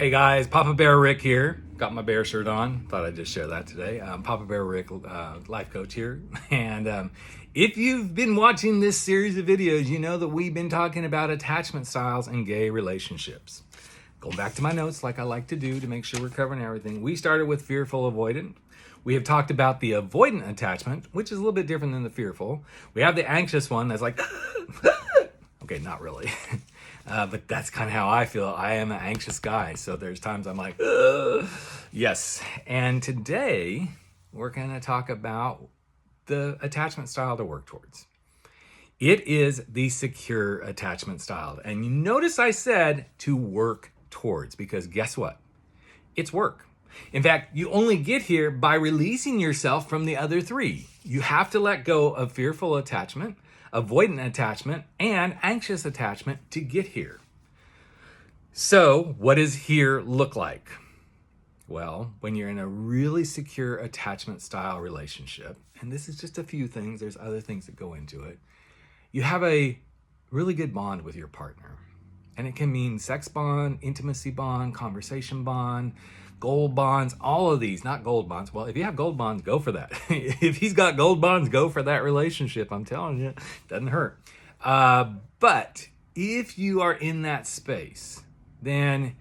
Hey guys, Papa Bear Rick here. Got my bear shirt on. Thought I'd just share that today. Papa Bear Rick, life coach here. And if you've been watching this series of videos, you know that we've been talking about attachment styles and gay relationships. Going back to my notes like I like to do to make sure we're covering everything. We started with fearful avoidant. We have talked about the avoidant attachment, which is a little bit different than the fearful. We have the anxious one that's like, okay, not really. But that's kind of how I feel. I am an anxious guy. So there's times I'm like, ugh. Yes. And today we're going to talk about the attachment style to work towards. It is the secure attachment style. And you notice I said to work towards, because guess what? It's work. In fact, you only get here by releasing yourself from the other three. You have to let go of fearful attachment, avoidant attachment, and anxious attachment to get here. So, what does here look like? Well, when you're in a really secure attachment style relationship, and this is just a few things, there's other things that go into it, you have a really good bond with your partner. And it can mean sex bond, intimacy bond, conversation bond, gold bonds, all of these, not gold bonds. Well, if you have gold bonds, go for that. If he's got gold bonds, go for that relationship. I'm telling you, doesn't hurt. But if you are in that space, then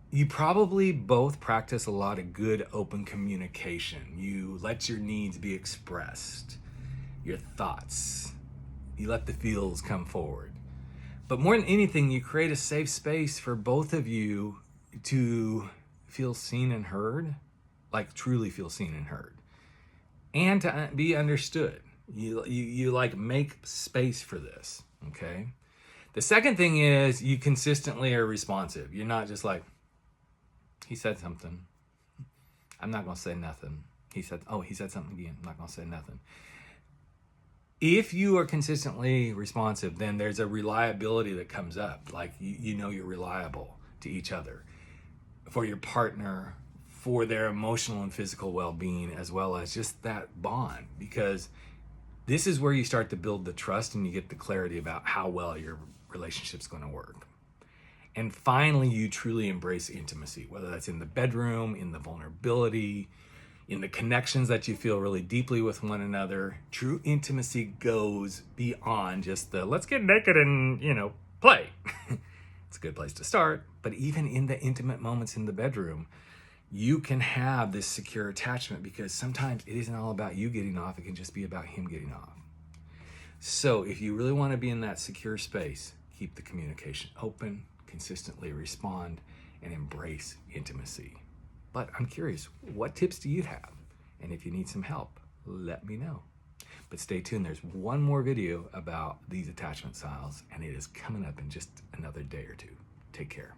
you probably both practice a lot of good open communication. You let your needs be expressed, your thoughts. You let the feels come forward. But more than anything, you create a safe space for both of you to feel seen and heard, like truly feel seen and heard, and to be understood. You like make space for this, okay? The second thing is you consistently are responsive. You're not just like, he said something, I'm not gonna say nothing. He said something again, I'm not gonna say nothing. If you are consistently responsive, then there's a reliability that comes up. Like you know you're reliable to each other, for your partner, for their emotional and physical well-being, as well as just that bond. Because this is where you start to build the trust and you get the clarity about how well your relationship's going to work. And finally, you truly embrace intimacy, whether that's in the bedroom, in the vulnerability, in the connections that you feel really deeply with one another. True intimacy goes beyond just the let's get naked and, play. It's a good place to start, but even in the intimate moments in the bedroom, you can have this secure attachment, because sometimes it isn't all about you getting off, it can just be about him getting off. So if you really want to be in that secure space, keep the communication open, consistently respond, and embrace intimacy. But I'm curious, what tips do you have? And if you need some help, let me know. But stay tuned, there's one more video about these attachment styles, and it is coming up in just another day or two. Take care.